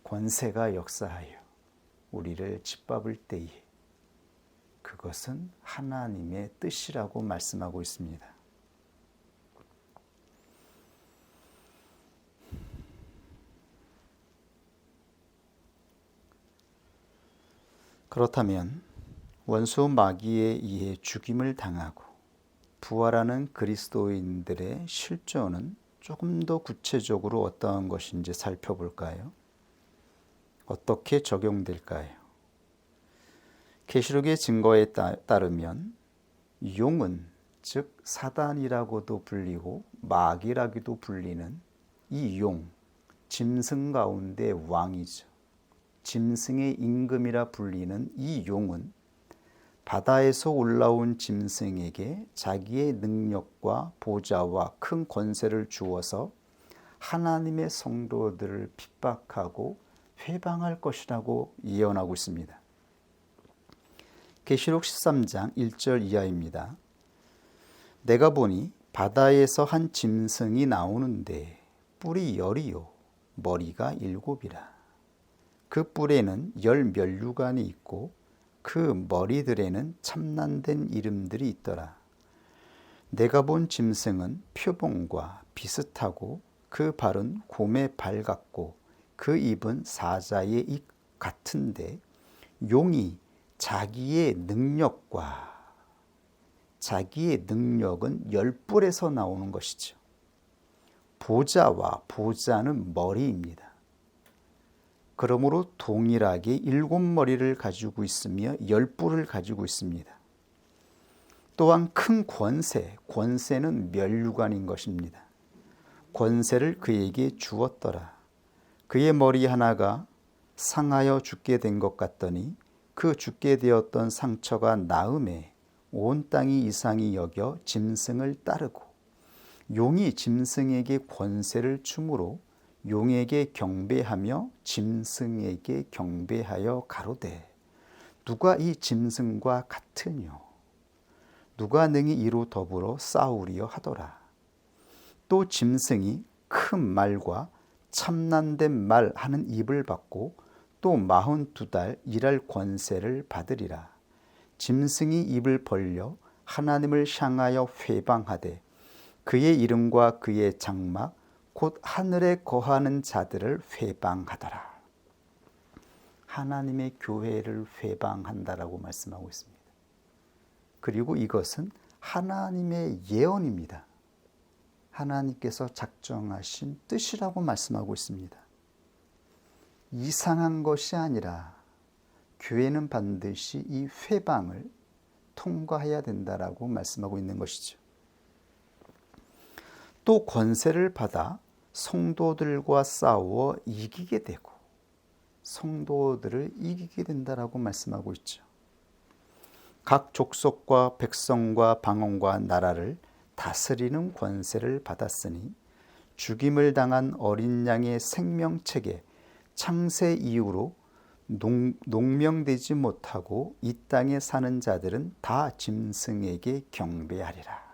권세가 역사하여 우리를 짓밟을 때에 그것은 하나님의 뜻이라고 말씀하고 있습니다. 그렇다면 원수 마귀에 의해 죽임을 당하고 부활하는 그리스도인들의 실존은 조금 더 구체적으로 어떠한 것인지 살펴볼까요? 어떻게 적용될까요? 계시록의 증거에 따르면 용은 즉 사단이라고도 불리고 마귀라고도 불리는 이 용, 짐승 가운데 왕이죠. 짐승의 임금이라 불리는 이 용은 바다에서 올라온 짐승에게 자기의 능력과 보좌와 큰 권세를 주어서 하나님의 성도들을 핍박하고 회방할 것이라고 예언하고 있습니다. 계시록 13장 1절 이하입니다. 내가 보니 바다에서 한 짐승이 나오는데 뿔이 10이요 머리가 7이라. 그 뿔에는 10 면류관이 있고 그 머리들에는 참난된 이름들이 있더라. 내가 본 짐승은 표범과 비슷하고 그 발은 곰의 발 같고 그 입은 사자의 입 같은데 용이 자기의 능력과 자기의 능력은 열불에서 나오는 것이죠. 보좌와 보좌는 머리입니다. 그러므로 동일하게 7머리를 가지고 있으며 열불을 가지고 있습니다. 또한 큰 권세는 면류관인 것입니다. 권세를 그에게 주었더라. 그의 머리 하나가 상하여 죽게 된 것 같더니 그 죽게 되었던 상처가 나음에 온 땅이 이상히 여겨 짐승을 따르고 용이 짐승에게 권세를 주므로 용에게 경배하며 짐승에게 경배하여 가로되 누가 이 짐승과 같으뇨 누가 능히 이로 더불어 싸우리요 하더라. 또 짐승이 큰 말과 참난된 말 하는 입을 받고 또 42달 일할 권세를 받으리라. 짐승이 입을 벌려 하나님을 향하여 회방하되 그의 이름과 그의 장막 곧 하늘에 거하는 자들을 회방하더라. 하나님의 교회를 회방한다라고 말씀하고 있습니다. 그리고 이것은 하나님의 예언입니다. 하나님께서 작정하신 뜻이라고 말씀하고 있습니다. 이상한 것이 아니라 교회는 반드시 이 회방을 통과해야 된다라고 말씀하고 있는 것이죠. 또 권세를 받아 성도들과 싸워 이기게 되고 성도들을 이기게 된다라고 말씀하고 있죠. 각 족속과 백성과 방언과 나라를 다스리는 권세를 받았으니 죽임을 당한 어린 양의 생명책에 창세 이후로 농명되지 못하고 이 땅에 사는 자들은 다 짐승에게 경배하리라.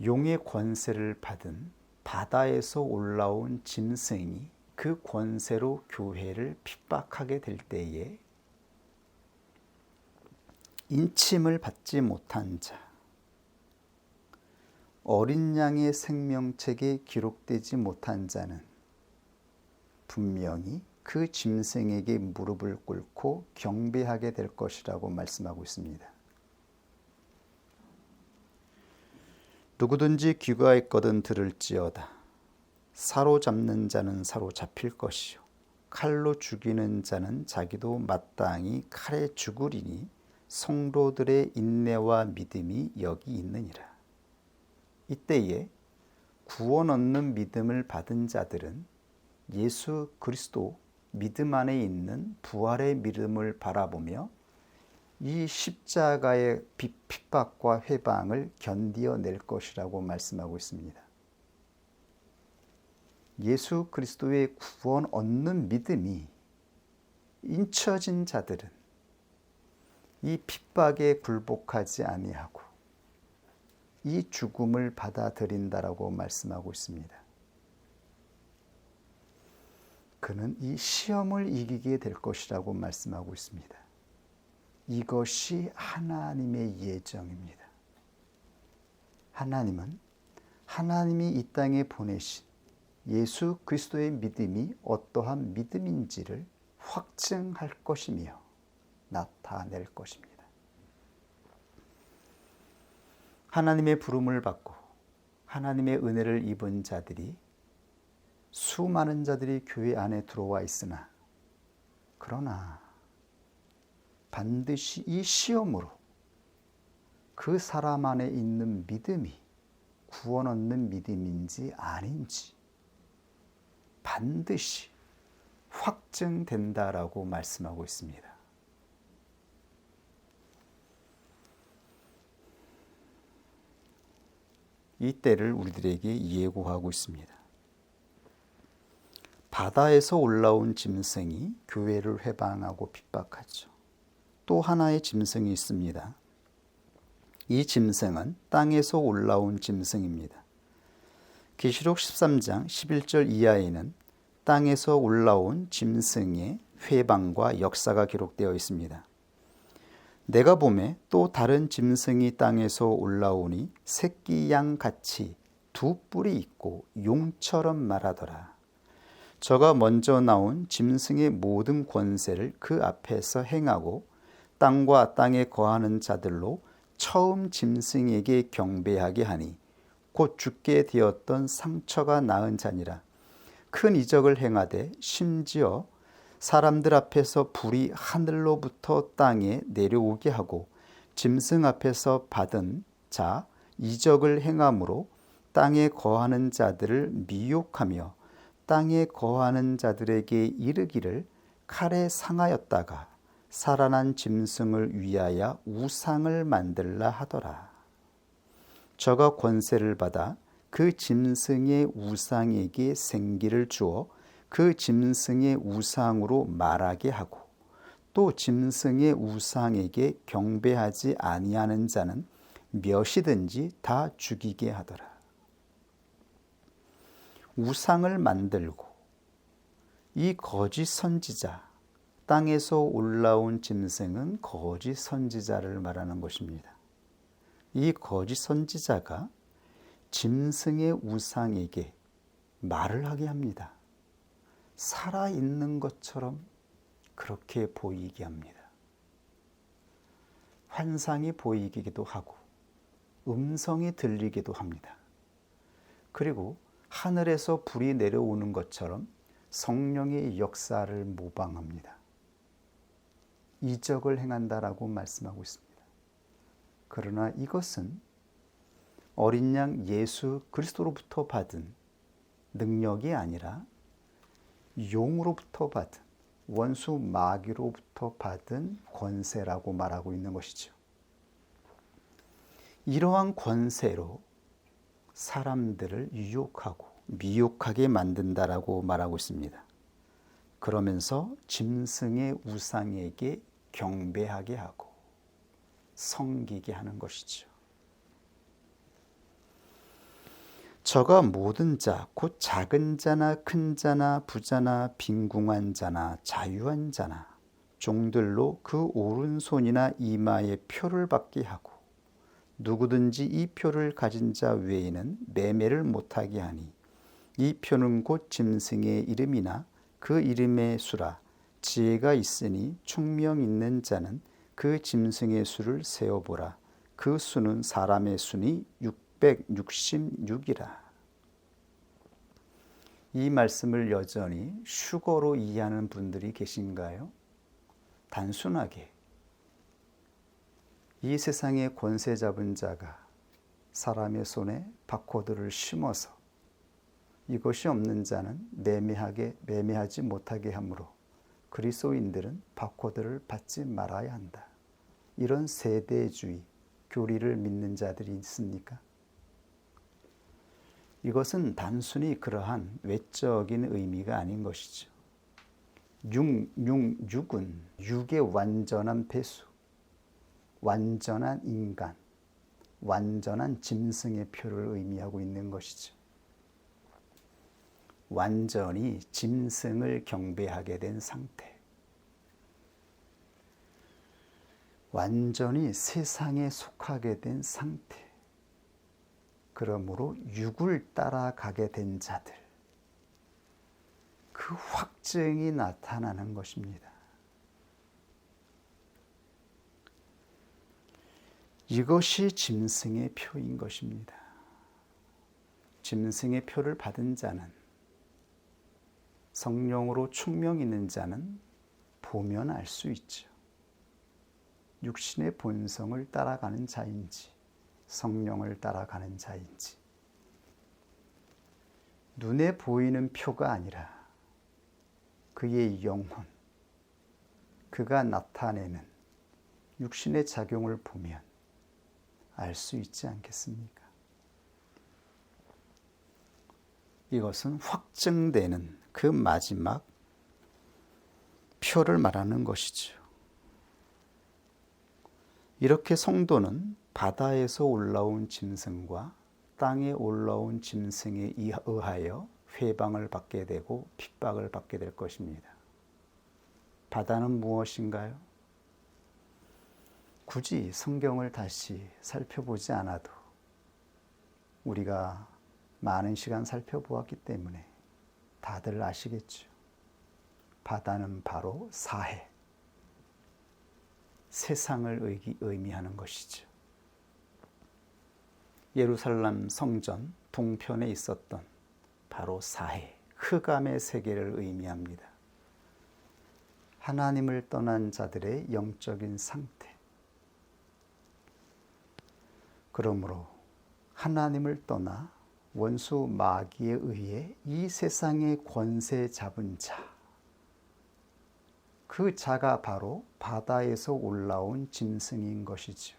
용의 권세를 받은 바다에서 올라온 짐승이 그 권세로 교회를 핍박하게 될 때에 인침을 받지 못한 자, 어린 양의 생명책에 기록되지 못한 자는 분명히 그 짐승에게 무릎을 꿇고 경배하게 될 것이라고 말씀하고 있습니다. 누구든지 귀가 있거든 들을지어다. 사로잡는 자는 사로잡힐 것이요 칼로 죽이는 자는 자기도 마땅히 칼에 죽으리니 성도들의 인내와 믿음이 여기 있느니라. 이때에 구원 얻는 믿음을 받은 자들은 예수 그리스도 믿음 안에 있는 부활의 믿음을 바라보며 이 십자가의 핍박과 회방을 견디어낼 것이라고 말씀하고 있습니다. 예수 그리스도의 구원 얻는 믿음이 인쳐진 자들은 이 핍박에 굴복하지 아니하고 이 죽음을 받아들인다라고 말씀하고 있습니다. 그는 이 시험을 이기게 될 것이라고 말씀하고 있습니다. 이것이 하나님의 예정입니다. 하나님은 하나님이 이 땅에 보내신 예수 그리스도의 믿음이 어떠한 믿음인지를 확증할 것이며 나타낼 것입니다. 하나님의 부름을 받고 하나님의 은혜를 입은 자들이 수많은 자들이 교회 안에 들어와 있으나 그러나 반드시 이 시험으로 그 사람 안에 있는 믿음이 구원 얻는 믿음인지 아닌지 반드시 확증된다라고 말씀하고 있습니다. 이 때를 우리들에게 예고하고 있습니다. 바다에서 올라온 짐승이 교회를 회방하고 핍박하죠. 또 하나의 짐승이 있습니다. 이 짐승은 땅에서 올라온 짐승입니다. 계시록 13장 11절 이하에는 땅에서 올라온 짐승의 회방과 역사가 기록되어 있습니다. 내가 보매 또 다른 짐승이 땅에서 올라오니 새끼 양 같이 두 뿔이 있고 용처럼 말하더라. 저가 먼저 나온 짐승의 모든 권세를 그 앞에서 행하고 땅과 땅에 거하는 자들로 처음 짐승에게 경배하게 하니 곧 죽게 되었던 상처가 나은 자니라. 큰 이적을 행하되 심지어 사람들 앞에서 불이 하늘로부터 땅에 내려오게 하고 짐승 앞에서 받은 자 이적을 행함으로 땅에 거하는 자들을 미혹하며 땅에 거하는 자들에게 이르기를 칼에 상하였다가 살아난 짐승을 위하여 우상을 만들라 하더라. 저가 권세를 받아 그 짐승의 우상에게 생기를 주어 그 짐승의 우상으로 말하게 하고 또 짐승의 우상에게 경배하지 아니하는 자는 몇이든지 다 죽이게 하더라. 우상을 만들고 이 거짓 선지자, 땅에서 올라온 짐승은 거짓 선지자를 말하는 것입니다. 이 거짓 선지자가 짐승의 우상에게 말을 하게 합니다. 살아있는 것처럼 그렇게 보이게 합니다. 환상이 보이기도 하고 음성이 들리기도 합니다. 그리고 하늘에서 불이 내려오는 것처럼 성령의 역사를 모방합니다. 이적을 행한다라고 말씀하고 있습니다. 그러나 이것은 어린 양 예수 그리스도로부터 받은 능력이 아니라 용으로부터 받은 원수 마귀로부터 받은 권세라고 말하고 있는 것이죠. 이러한 권세로 사람들을 유혹하고 미혹하게 만든다라고 말하고 있습니다. 그러면서 짐승의 우상에게 경배하게 하고 섬기게 하는 것이죠. 저가 모든 자, 곧 작은 자나 큰 자나 부자나 빈궁한 자나 자유한 자나 종들로 그 오른손이나 이마에 표를 받게 하고 누구든지 이 표를 가진 자 외에는 매매를 못하게 하니 이 표는 곧 짐승의 이름이나 그 이름의 수라. 지혜가 있으니 총명 있는 자는 그 짐승의 수를 세어보라. 그 수는 사람의 수니 666이라. 이 말씀을 여전히 슈거로 이해하는 분들이 계신가요? 단순하게 이 세상의 권세 잡은 자가 사람의 손에 바코드를 심어서 이것이 없는 자는 매매하지 못하게 하므로 그리스도인들은 바코드를 받지 말아야 한다. 이런 세대주의 교리를 믿는 자들이 있습니까? 이것은 단순히 그러한 외적인 의미가 아닌 것이죠. 육은 육의 완전한 배수, 완전한 인간, 완전한 짐승의 표를 의미하고 있는 것이죠. 완전히 짐승을 경배하게 된 상태, 완전히 세상에 속하게 된 상태, 그러므로 육을 따라가게 된 자들, 그 확증이 나타나는 것입니다. 이것이 짐승의 표인 것입니다. 짐승의 표를 받은 자는, 성령으로 충명 있는 자는 보면 알 수 있죠. 육신의 본성을 따라가는 자인지 성령을 따라가는 자인지. 눈에 보이는 표가 아니라 그의 영혼, 그가 나타내는 육신의 작용을 보면 알 수 있지 않겠습니까? 이것은 확증되는 그 마지막 표를 말하는 것이죠. 이렇게 성도는 바다에서 올라온 짐승과 땅에 올라온 짐승에 의하여 회방을 받게 되고 핍박을 받게 될 것입니다. 바다는 무엇인가요? 굳이 성경을 다시 살펴보지 않아도 우리가 많은 시간 살펴보았기 때문에 다들 아시겠죠. 바다는 바로 사해, 세상을 의미하는 것이죠. 예루살렘 성전 동편에 있었던 바로 사해, 흑암의 세계를 의미합니다. 하나님을 떠난 자들의 영적인 상태. 그러므로 하나님을 떠나 원수 마귀에 의해 이 세상의 권세 잡은 자, 그 자가 바로 바다에서 올라온 짐승인 것이죠.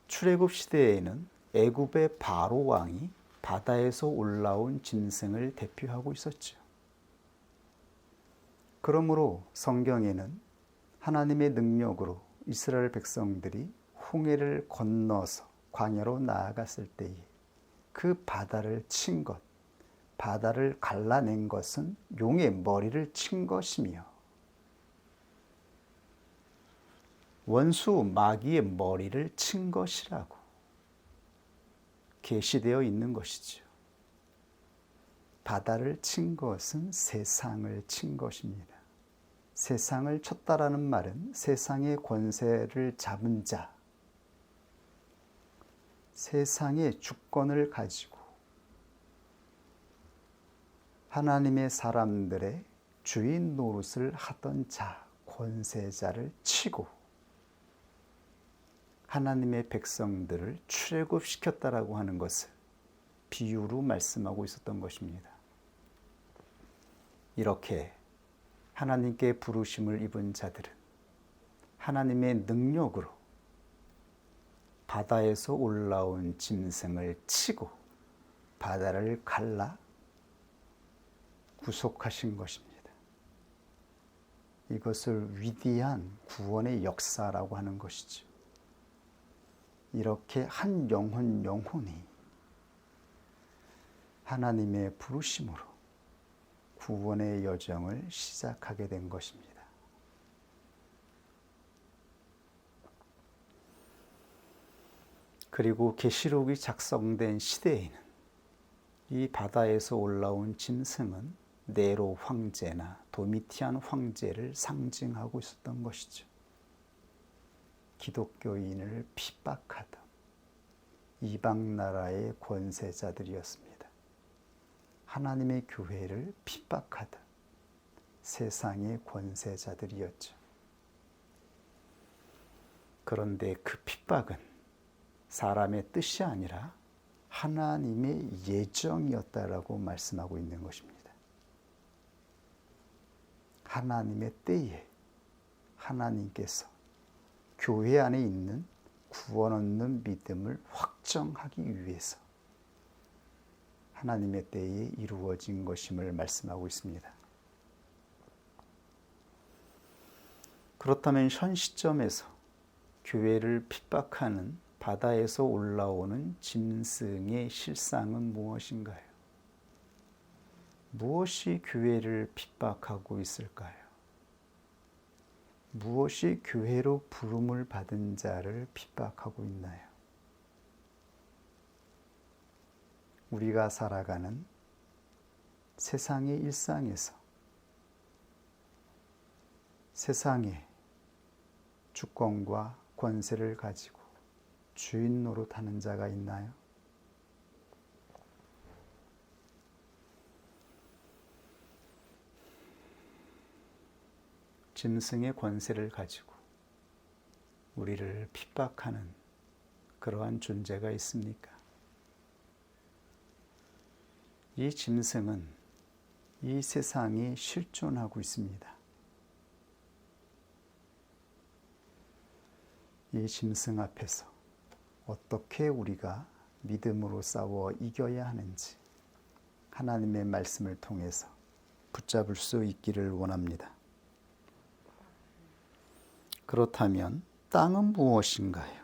출애굽 시대에는 애굽의 바로 왕이 바다에서 올라온 짐승을 대표하고 있었죠. 그러므로 성경에는 하나님의 능력으로 이스라엘 백성들이 홍해를 건너서 광야로 나아갔을 때에 그 바다를 친 것, 바다를 갈라낸 것은 용의 머리를 친 것이며 원수 마귀의 머리를 친 것이라고 계시되어 있는 것이죠. 바다를 친 것은 세상을 친 것입니다. 세상을 쳤다라는 말은 세상의 권세를 잡은 자, 세상의 주권을 가지고 하나님의 사람들의 주인 노릇을 하던 자, 권세자를 치고 하나님의 백성들을 출애굽시켰다라고 하는 것을 비유로 말씀하고 있었던 것입니다. 이렇게 하나님께 부르심을 입은 자들은 하나님의 능력으로 바다에서 올라온 짐승을 치고 바다를 갈라 구속하신 것입니다. 이것을 위대한 구원의 역사라고 하는 것이죠. 이렇게 한 영혼이 하나님의 부르심으로 구원의 여정을 시작하게 된 것입니다. 그리고 계시록이 작성된 시대에는 이 바다에서 올라온 짐승은 네로 황제나 도미티안 황제를 상징하고 있었던 것이죠. 기독교인을 핍박하던 이방 나라의 권세자들이었습니다. 하나님의 교회를 핍박하던 세상의 권세자들이었죠. 그런데 그 핍박은 사람의 뜻이 아니라 하나님의 예정이었다라고 말씀하고 있는 것입니다. 하나님의 때에 하나님께서 교회 안에 있는 구원 얻는 믿음을 확정하기 위해서 하나님의 때에 이루어진 것임을 말씀하고 있습니다. 그렇다면 현 시점에서 교회를 핍박하는 바다에서 올라오는 짐승의 실상은 무엇인가요? 무엇이 교회를 핍박하고 있을까요? 무엇이 교회로 부름을 받은 자를 핍박하고 있나요? 우리가 살아가는 세상의 일상에서 세상의 주권과 권세를 가지고 주인 노릇하는 자가 있나요? 짐승의 권세를 가지고 우리를 핍박하는 그러한 존재가 있습니까? 이 짐승은 이 세상에 실존하고 있습니다. 이 짐승 앞에서 어떻게 우리가 믿음으로 싸워 이겨야 하는지 하나님의 말씀을 통해서 붙잡을 수 있기를 원합니다. 그렇다면 땅은 무엇인가요?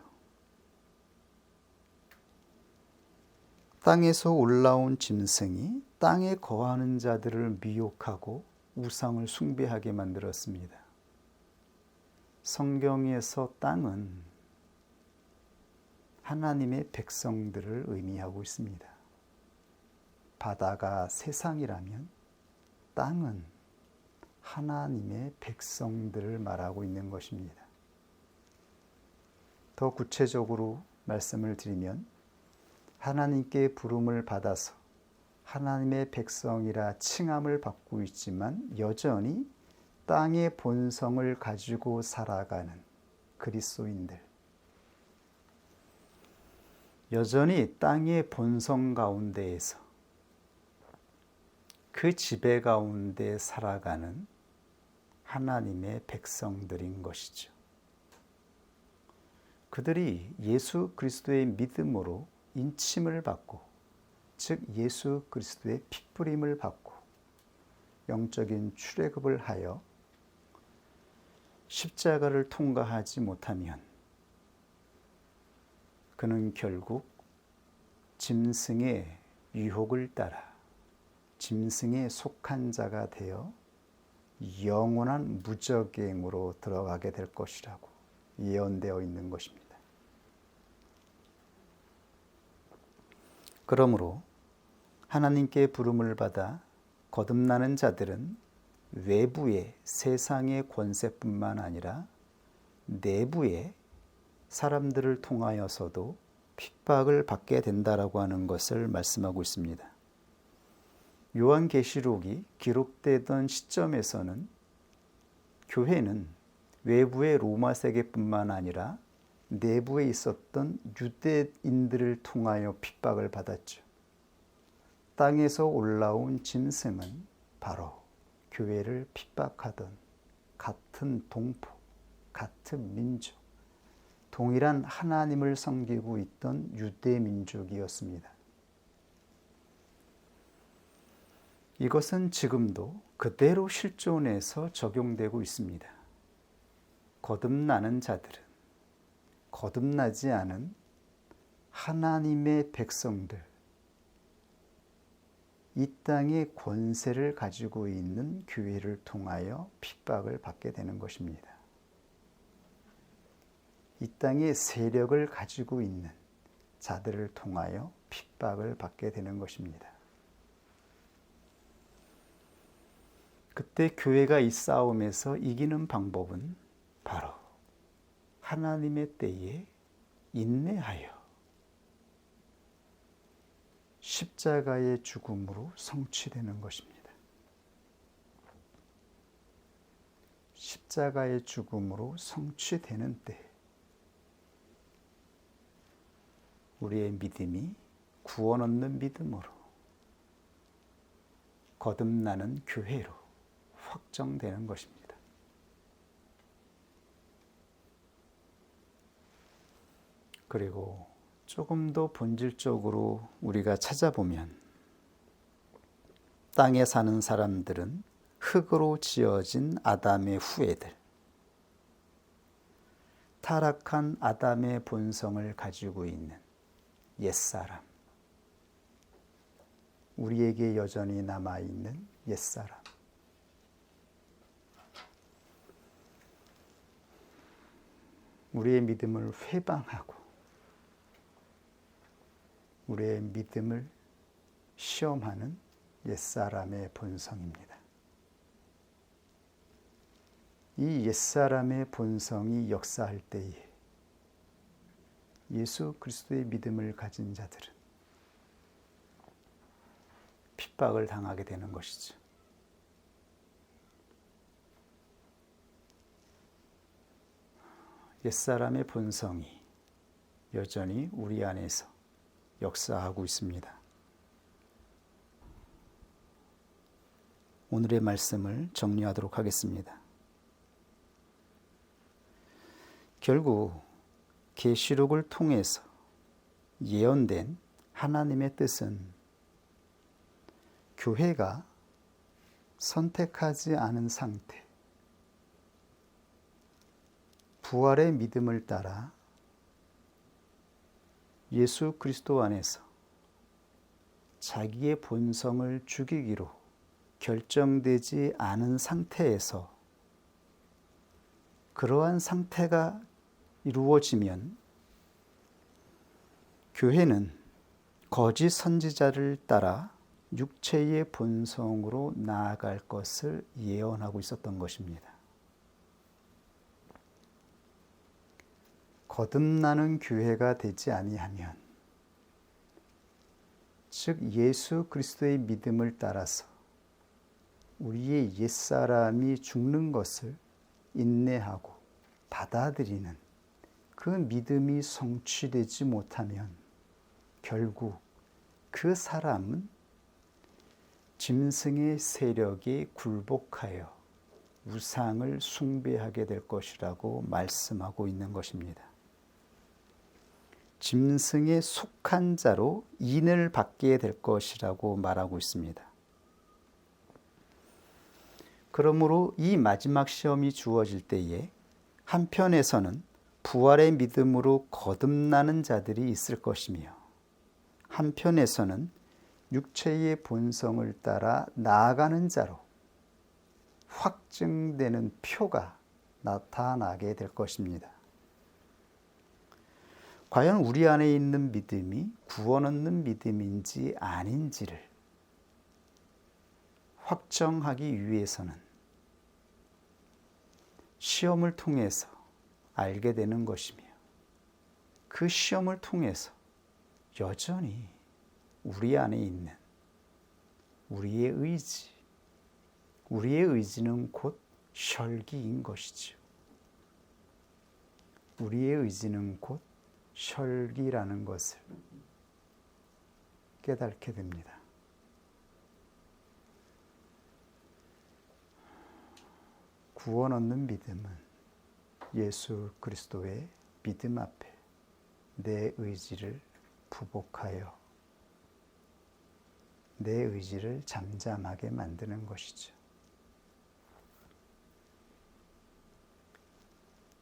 땅에서 올라온 짐승이 땅에 거하는 자들을 미혹하고 우상을 숭배하게 만들었습니다. 성경에서 땅은 하나님의 백성들을 의미하고 있습니다. 바다가 세상이라면 땅은 하나님의 백성들을 말하고 있는 것입니다. 더 구체적으로 말씀을 드리면 하나님께 부름을 받아서 하나님의 백성이라 칭함을 받고 있지만 여전히 땅의 본성을 가지고 살아가는 그리스도인들, 여전히 땅의 본성 가운데에서 그 지배 가운데 살아가는 하나님의 백성들인 것이죠. 그들이 예수 그리스도의 믿음으로 인침을 받고, 즉 예수 그리스도의 핏부림을 받고 영적인 출애굽을 하여 십자가를 통과하지 못하면 그는 결국 짐승의 유혹을 따라 짐승에 속한 자가 되어 영원한 무저갱으로 들어가게 될 것이라고 예언되어 있는 것입니다. 그러므로 하나님께 부름을 받아 거듭나는 자들은 외부의 세상의 권세뿐만 아니라 내부의 사람들을 통하여서도 핍박을 받게 된다라고 하는 것을 말씀하고 있습니다. 요한계시록이 기록되던 시점에서는 교회는 외부의 로마 세계뿐만 아니라 내부에 있었던 유대인들을 통하여 핍박을 받았죠. 땅에서 올라온 짐승은 바로 교회를 핍박하던 같은 동포, 같은 민족, 동일한 하나님을 섬기고 있던 유대 민족이었습니다. 이것은 지금도 그대로 실존해서 적용되고 있습니다. 거듭나는 자들은 거듭나지 않은 하나님의 백성들, 이 땅의 권세를 가지고 있는 교회를 통하여 핍박을 받게 되는 것입니다. 이 땅의 세력을 가지고 있는 자들을 통하여 핍박을 받게 되는 것입니다. 그때 교회가 이 싸움에서 이기는 방법은 바로 하나님의 때에 인내하여 십자가의 죽음으로 성취되는 것입니다. 십자가의 죽음으로 성취되는 때 우리의 믿음이 구원 얻는 믿음으로 거듭나는 교회로 확정되는 것입니다. 그리고 조금 더 본질적으로 우리가 찾아보면 땅에 사는 사람들은 흙으로 지어진 아담의 후예들, 타락한 아담의 본성을 가지고 있는 옛사람, 우리에게 여전히 남아있는 옛사람, 우리의 믿음을 회방하고 우리의 믿음을 시험하는 옛사람의 본성입니다. 이 옛사람의 본성이 역사할 때에 예수 그리스도의 믿음을 가진 자들은 핍박을 당하게 되는 것이죠. 옛사람의 본성이 여전히 우리 안에서 역사하고 있습니다. 오늘의 말씀을 정리하도록 하겠습니다. 결국 계시록을 통해서 예언된 하나님의 뜻은 교회가 선택하지 않은 상태, 부활의 믿음을 따라 예수 그리스도 안에서 자기의 본성을 죽이기로 결정되지 않은 상태에서 그러한 상태가 이루어지면 교회는 거짓 선지자를 따라 육체의 본성으로 나아갈 것을 예언하고 있었던 것입니다. 거듭나는 교회가 되지 아니하면, 즉 예수 그리스도의 믿음을 따라서 우리의 옛사람이 죽는 것을 인내하고 받아들이는 그 믿음이 성취되지 못하면 결국 그 사람은 짐승의 세력에 굴복하여 우상을 숭배하게 될 것이라고 말씀하고 있는 것입니다. 짐승에 속한 자로 인을 받게 될 것이라고 말하고 있습니다. 그러므로 이 마지막 시험이 주어질 때에 한편에서는 부활의 믿음으로 거듭나는 자들이 있을 것이며, 한편에서는 육체의 본성을 따라 나아가는 자로 확증되는 표가 나타나게 될 것입니다. 과연 우리 안에 있는 믿음이 구원 얻는 믿음인지 아닌지를 확정하기 위해서는 시험을 통해서 알게 되는 것이며, 그 시험을 통해서 여전히 우리 안에 있는 우리의 의지는 곧 혈기인 것이죠. 우리의 의지는 곧 혈기라는 것을 깨닫게 됩니다. 구원 얻는 믿음은 예수 그리스도의 믿음 앞에 내 의지를 부복하여 내 의지를 잠잠하게 만드는 것이죠.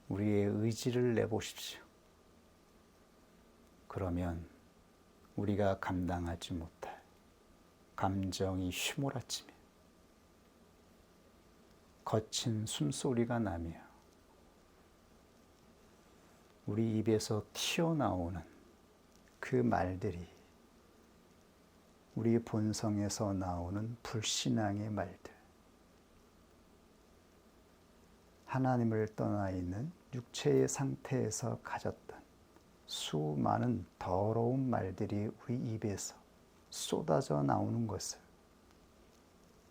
우리의 의지를 내보십시오. 그러면 우리가 감당하지 못할 감정이 휘몰아치며 거친 숨소리가 나며 우리 입에서 튀어나오는 그 말들이 우리 본성에서 나오는 불신앙의 말들, 하나님을 떠나 있는 육체의 상태에서 가졌던 수많은 더러운 말들이 우리 입에서 쏟아져 나오는 것을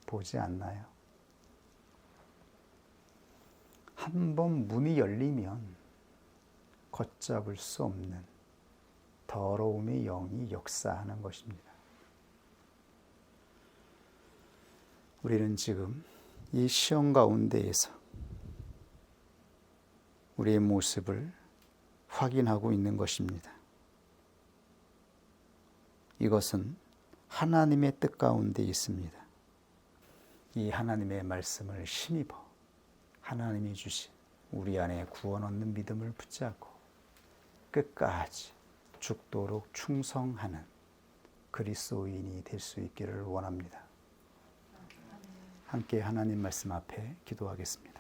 보지 않나요? 한번 문이 열리면 걷잡을 수 없는 더러움의 영이 역사하는 것입니다. 우리는 지금 이 시험 가운데에서 우리의 모습을 확인하고 있는 것입니다. 이것은 하나님의 뜻 가운데 있습니다. 이 하나님의 말씀을 힘입어 하나님이 주신 우리 안에 구원 얻는 믿음을 붙잡고 끝까지 죽도록 충성하는 그리스도인이 될 수 있기를 원합니다. 함께 하나님 말씀 앞에 기도하겠습니다.